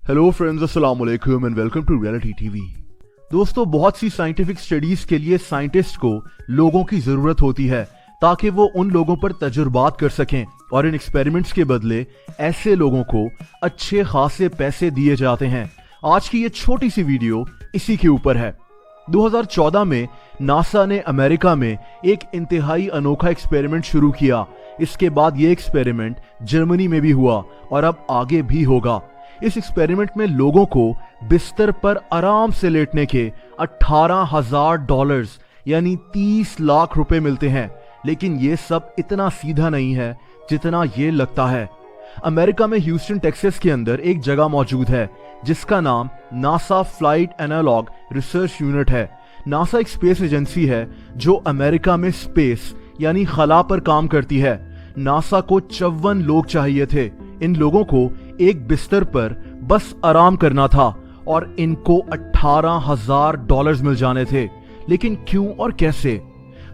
Hello friends, अस्सलाम वालेकुम and welcome to Reality TV. दोस्तों, बहुत सी साइंटिफिक स्टडीज के लिए साइंटिस्ट को लोगों की जरूरत होती है ताकि वो उन लोगों पर तजुर्बात कर सकें और इन एक्सपेरिमेंट्स के बदले ऐसे लोगों को अच्छे खासे पैसे दिए जाते हैं। आज की ये छोटी सी वीडियो इसी के ऊपर है। 2014 में नासा ने अमेरिका में एक इंतहाई अनोखा एक्सपेरिमेंट शुरू किया। इसके बाद ये एक्सपेरिमेंट जर्मनी में भी हुआ और अब आगे भी होगा। इस एक्सपेरिमेंट में लोगों को बिस्तर पर आराम से लेटने के $18,000 यानी 30 लाख रुपए मिलते हैं। लेकिन ये सब इतना सीधा नहीं है जितना ये लगता है। अमेरिका में ह्यूस्टन टेक्सास के अंदर एक जगह मौजूद है जिसका नाम NASA flight analogue research unit है। नासा एक स्पेस एजेंसी है जो अमेरिका में स्पेस यानी खला पर काम करती है। नासा को 54 लोग चाहिए थे। इन लोगों को एक बिस्तर पर बस आराम करना था और इनको $18,000 मिल जाने थे। लेकिन क्यों और कैसे?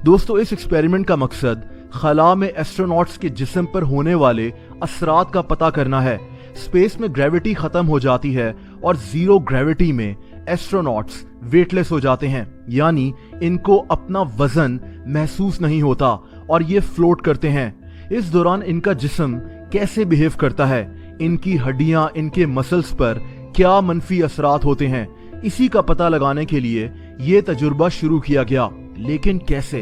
दोस्तों, इस एक्सपेरिमेंट का मकसद खला में एस्ट्रोनॉट्स के जिस्म पर होने वाले असरात का पता करना है। स्पेस में ग्रेविटी खत्म हो जाती है और जीरो ग्रेविटी में एस्ट्रोनॉट्स वेटलेस हो जाते हैं, यानी इनको अपना वजन महसूस नहीं होता और ये फ्लोट करते हैं। इस दौरान इनका जिस्म कैसे बिहेव करता है, इनकी हड्डियां, इनके मसल्स पर क्या मनफी असरात होते हैं, इसी का पता लगाने के लिए ये तजुर्बा शुरू किया गया। लेकिन कैसे?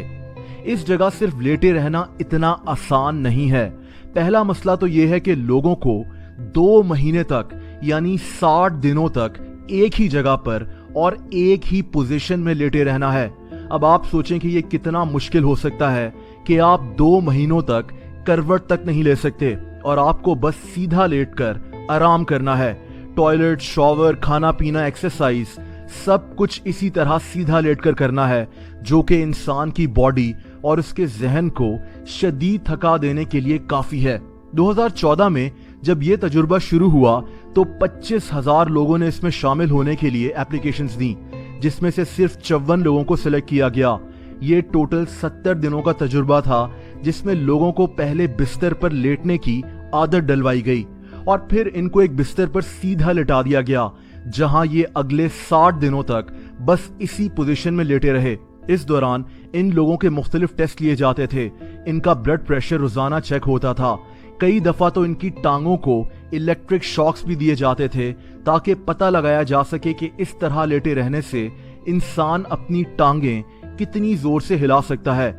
इस जगह सिर्फ लेटे रहना इतना आसान नहीं है। पहला मसला तो यह है कि लोगों को 2 महीने तक यानी 60 दिनों तक एक ही जगह पर और एक ही पोजीशन में लेटे रहना है। अब आप सोचें कि ये कितना मुश्किल हो सकता है कि आप 2 महीनों तक करवट तक नहीं ले सकते और आपको बस सीधा लेटकर आराम करना है। टॉयलेट, शॉवर, खाना पीना, एक्सरसाइज सब कुछ इसी तरह सीधा लेटकर करना है, जो कि इंसान की बॉडी और उसके जहन को शदीद थका देने के लिए काफी है। 2014 में जब ये तजुर्बा शुरू हुआ तो 25,000 लोगों ने इसमें शामिल होने के लिए एप्लीकेशंस दी, जिसमें से सिर्फ 54 लोगों को सिलेक्ट किया गया। ये टोटल 70 दिनों का तजुर्बा था जिसमें लोगों को पहले बिस्तर पर लेटने की आदत डलवाई गई और फिर इनको एक बिस्तर पर सीधा लिटा दिया गया, जहां ये अगले 60 दिनों तक बस इसी पोजीशन में लेटे रहे। इस दौरान इन लोगों के मुख्तलिफ टेस्ट लिए जाते थे। इनका ब्लड प्रेशर रोजाना चेक होता था। कई दफा तो इनकी टांगों को इलेक्ट्रिक शॉक्स भी दिए जाते थे ताकि पता लगाया जा सके कि इस तरह लेटे रहने से इंसान अपनी टांगें कितनी जोर से हिला सकता है।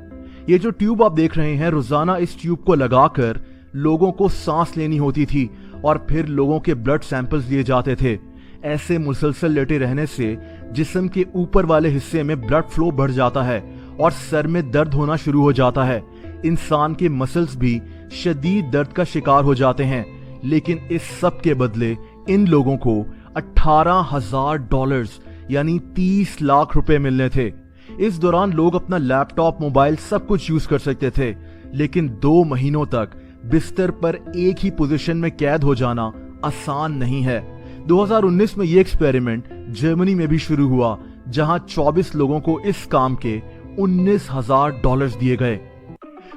ये जो ट्यूब आप देख रहे हैं, रोजाना इस ट्यूब को लगाकर लोगों को सांस लेनी होती थी और फिर लोगों के ब्लड सैंपल्स लिए जाते थे। ऐसे मुसलसल लेटे रहने से जिस्म के ऊपर वाले हिस्से में ब्लड फ्लो बढ़ जाता है और सर में दर्द होना शुरू हो जाता है। इंसान के मसल्स भी शदीद दर्द का शिकार हो जाते हैं। लेकिन इस सब के बदले इन लोगों को $18,000 यानी 30 लाख रुपए मिलने थे। इस दौरान लोग अपना लैपटॉप, मोबाइल सब कुछ यूज कर सकते थे। लेकिन 2 महीनों तक बिस्तर पर एक ही पोजीशन में कैद हो जाना आसान नहीं है। 2019 में ये एक्सपेरिमेंट जर्मनी में भी शुरू हुआ, जहां 24 लोगों को इस काम के $19,000 दिए गए।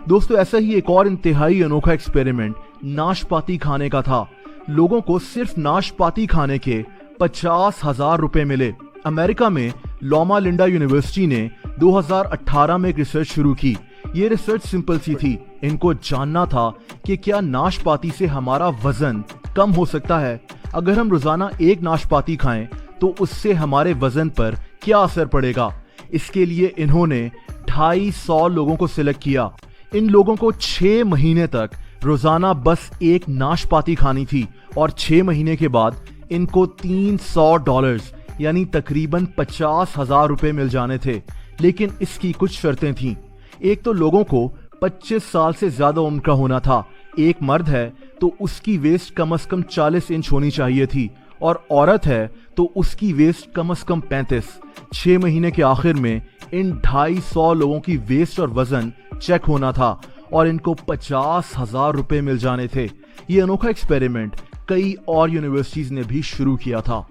दोस्तों, ऐसा ही एक और इंतहाई अनोखा एक्सपेरिमेंट नाशपाती खाने का था। लोगों को सिर्फ नाशपाती खाने के $50,000 रुपए मिले। अमेरिका में लोमा लिंडा यूनिवर्सिटी ने 2018 में एक रिसर्च शुरू की। ये रिसर्च सिंपल सी थी। इनको जानना था कि क्या नाशपाती से हमारा वजन कम हो सकता है। अगर हम रोजाना एक नाशपाती खाएं तो उससे हमारे वजन पर क्या असर पड़ेगा। इसके लिए इन्होंने 250 लोगों को सिलेक्ट किया। इन लोगों को 6 महीने तक रोजाना बस एक नाशपाती खानी थी और 6 महीने के बाद इनको $300 यानी तकरीबन 50,000 रुपए मिल जाने थे। लेकिन इसकी कुछ शर्तें थीं। एक तो लोगों को 25 साल से ज्यादा उम्र का होना था। एक मर्द है तो उसकी वेस्ट कम से कम 40 इंच होनी चाहिए थी और औरत है तो उसकी वेस्ट कम से कम 35। 6 महीने के आखिर में इन 250 लोगों की वेस्ट और वजन चेक होना था और इनको 50,000 रुपए मिल जाने थे। ये अनोखा एक्सपेरिमेंट कई और यूनिवर्सिटीज ने भी शुरू किया था।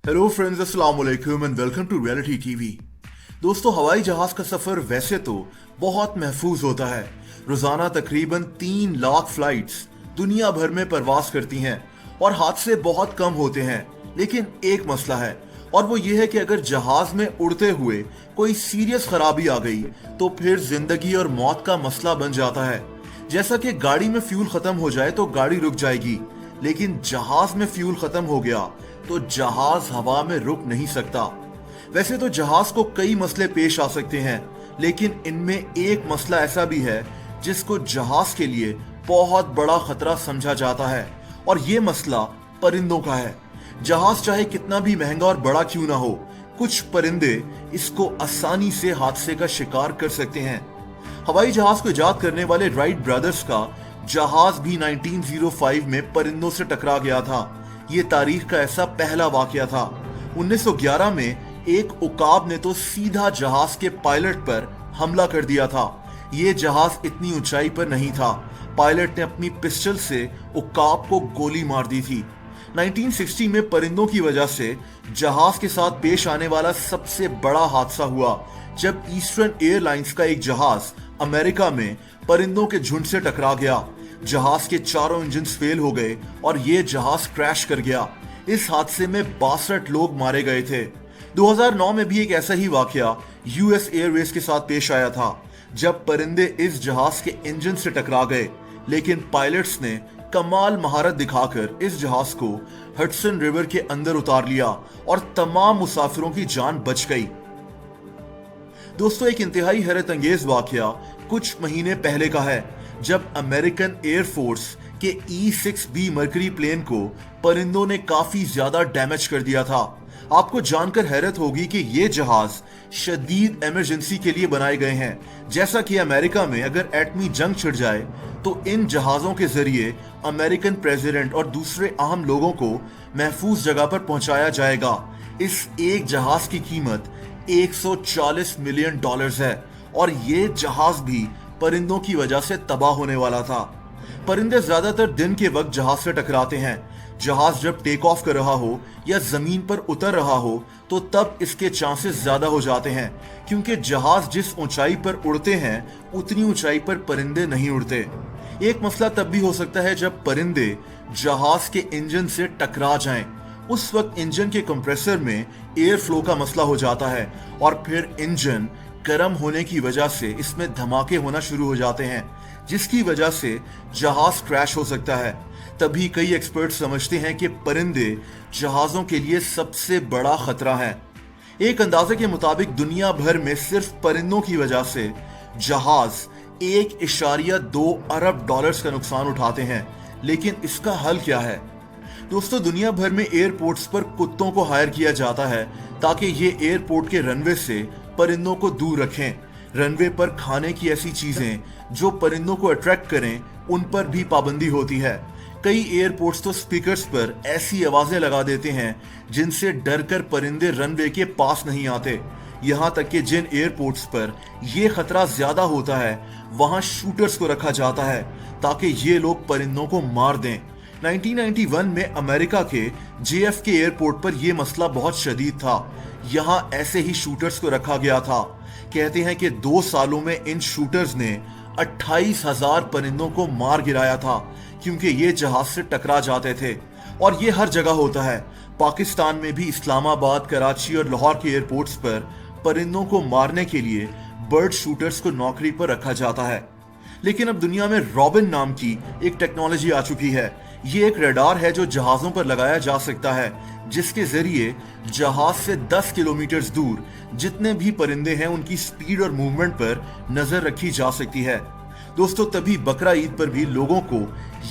हेलो फ्रेंड्स, अस्सलाम वालेकुम and welcome to Reality TV. दोस्तों, हवाई जहाज का सफर वैसे तो बहुत महफूज होता है। रोजाना तकरीबन 3 लाख फ्लाइट्स दुनिया भर में परवास करती हैं और हादसे बहुत कम होते हैं, लेकिन एक मसला है और वो ये है कि अगर जहाज में उड़ते हुए कोई सीरियस खराबी आ गई तो फिर जिंदगी और मौत का मसला बन जाता है। जैसा कि गाड़ी में फ्यूल खत्म हो जाए तो गाड़ी रुक जाएगी, लेकिन जहाज में फ्यूल खत्म हो गया तो जहाज हवा में रुक नहीं सकता। वैसे तो जहाज को कई मसले पेश आ सकते हैं, लेकिन इनमें एक मसला ऐसा भी है जिसको जहाज के लिए बहुत बड़ा खतरा समझा जाता है, और ये मसला परिंदों का है। जहाज चाहे कितना भी महंगा और बड़ा क्यों ना हो, कुछ परिंदे इसको आसानी से हादसे का शिकार कर सकते हैं। हवाई जहाज को इजाद करने वाले राइट ब्रदर्स का जहाज भी 1905 में परिंदों से टकरा गया था। ये तारीख का ऐसा पहला वाकया था। 1911 में एक उकाब ने तो सीधा जहाज के पायलट पर हमला कर दिया था। ये जहाज इतनी ऊंचाई पर नहीं था। पायलट ने अपनी पिस्टल से उकाब को गोली मार दी थी। 1960 में परिंदों की वजह से जहाज के साथ पेश आने वाला सबसे बड़ा हादसा हुआ जब ईस्टर्न एयरलाइंस का एक जहाज अमेरिका में परिंदों के झुंड से टकरा गया। जहाज के चारों इंजन फेल हो गए और ये जहाज क्रैश कर गया। इस हादसे में 62 लोग मारे गए थे। 2009 में भी एक ऐसा ही वाकया यूएस एयरवेज के साथ पेश आया था, जब परिंदे इस जहाज के इंजन से टकरा गए, लेकिन पायलट्स ने कमाल महारत दिखाकर इस जहाज को हडसन रिवर के अंदर उतार लिया और तमाम मुसाफिरों की जान बच गई। दोस्तों, एक इंतहाई हैरत अंगेज वाकया कुछ महीने पहले का है, जब अमेरिकन एयरफोर्स के E-6B मर्करी प्लेन को परिंदों ने काफी ज्यादा डैमेज कर दिया था। आपको जानकर हैरत होगी कि ये जहाज शदीद इमरजेंसी के लिए बनाए गए हैं। जैसा कि अमेरिका में अगर एटमी जंग छिड़ जाए तो इन जहाजों के जरिए अमेरिकन प्रेसिडेंट और दूसरे अहम लोगों को महफूज जगह पर पहुंचाया जाएगा। इस एक जहाज की कीमत $140 मिलियन है और ये जहाज भी परिंदों की वजह से तबाह होने वाला था। परिंदे ज्यादातर दिन के वक्त जहाज से टकराते हैं। जहाज जब टेक ऑफ कर रहा हो या जमीन पर उतर रहा हो तो तब इसके चांसेस ज्यादा हो जाते हैं, क्योंकि जहाज जिस ऊंचाई पर उड़ते हैं उतनी ऊंचाई पर परिंदे नहीं उड़ते। एक मसला तब भी हो सकता है जब परिंदे जहाज के इंजन से टकरा जाएं। उस वक्त इंजन के कंप्रेसर में एयर फ्लो का मसला हो जाता है और फिर इंजन गर्म होने की वजह से इसमें धमाके होना शुरू हो जाते हैं, जिसकी वजह से जहाज क्रैश हो सकता है। तभी कई एक्सपर्ट समझते हैं कि परिंदे जहाजों के लिए सबसे बड़ा खतरा है। एक अंदाजे के मुताबिक दुनिया भर में सिर्फ परिंदों की वजह से जहाज $1.2 अरब का नुकसान उठाते हैं। लेकिन इसका हल क्या है? दोस्तों, दुनिया भर में एयरपोर्ट्स पर कुत्तों को हायर किया जाता है ताकि ये एयरपोर्ट के रनवे से परिंदों को दूर रखें। रनवे पर खाने की ऐसी चीजें जो परिंदों को अट्रैक्ट करें, उन पर भी पाबंदी होती है। कई एयरपोर्ट्स तो स्पीकर्स पर ऐसी आवाजें लगा देते हैं जिनसे डरकर परिंदे रनवे के पास नहीं आते। यहाँ तक कि जिन एयरपोर्ट्स पर यह खतरा ज्यादा होता है वहां शूटर्स को रखा जाता है ताकि ये लोग परिंदों को मार दें। 1991 में अमेरिका के JFK एयरपोर्ट पर यह मसला बहुत शदीद था। यहाँ ऐसे ही शूटर्स को रखा गया था। कहते हैं कि 2 सालों में इन शूटर्स ने 28,000 परिंदों को मार गिराया था, क्योंकि ये जहाज से टकरा जाते थे। और ये हर जगह होता है। पाकिस्तान में भी इस्लामाबाद, कराची और लाहौर के एयरपोर्ट्स पर परिंदों को मारने के लिए बर्ड शूटर्स को नौकरी पर रखा जाता है। लेकिन अब दुनिया में रॉबिन नाम की एक टेक्नोलॉजी आ चुकी है। ये एक रडार है जो जहाजों पर लगाया जा सकता है, जिसके जरिए जहाज से 10 किलोमीटर दूर जितने भी परिंदे हैं उनकी स्पीड और मूवमेंट पर नजर रखी जा सकती है। दोस्तों, तभी बकरा ईद पर भी लोगों को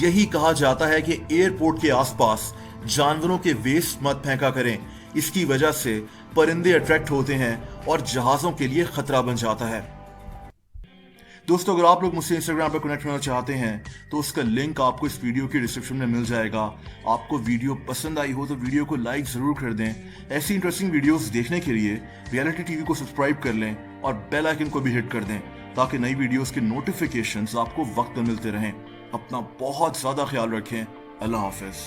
यही कहा जाता है कि एयरपोर्ट के आसपास जानवरों के वेस्ट मत फेंका करें। इसकी वजह से परिंदे अट्रैक्ट होते हैं और जहाजों के लिए खतरा बन जाता है। दोस्तों, अगर आप लोग मुझसे इंस्टाग्राम पर कनेक्ट होना चाहते हैं तो उसका लिंक आपको इस वीडियो के डिस्क्रिप्शन में मिल जाएगा। आपको वीडियो पसंद आई हो तो वीडियो को लाइक जरूर कर दें। ऐसी इंटरेस्टिंग वीडियोस देखने के लिए रियलिटी टीवी को सब्सक्राइब कर लें और बेल आइकन को भी हिट कर दें ताकि नई वीडियोस के नोटिफिकेशंस आपको वक्त पर मिलते रहें। अपना बहुत ज्यादा ख्याल रखें। अल्लाह हाफिज।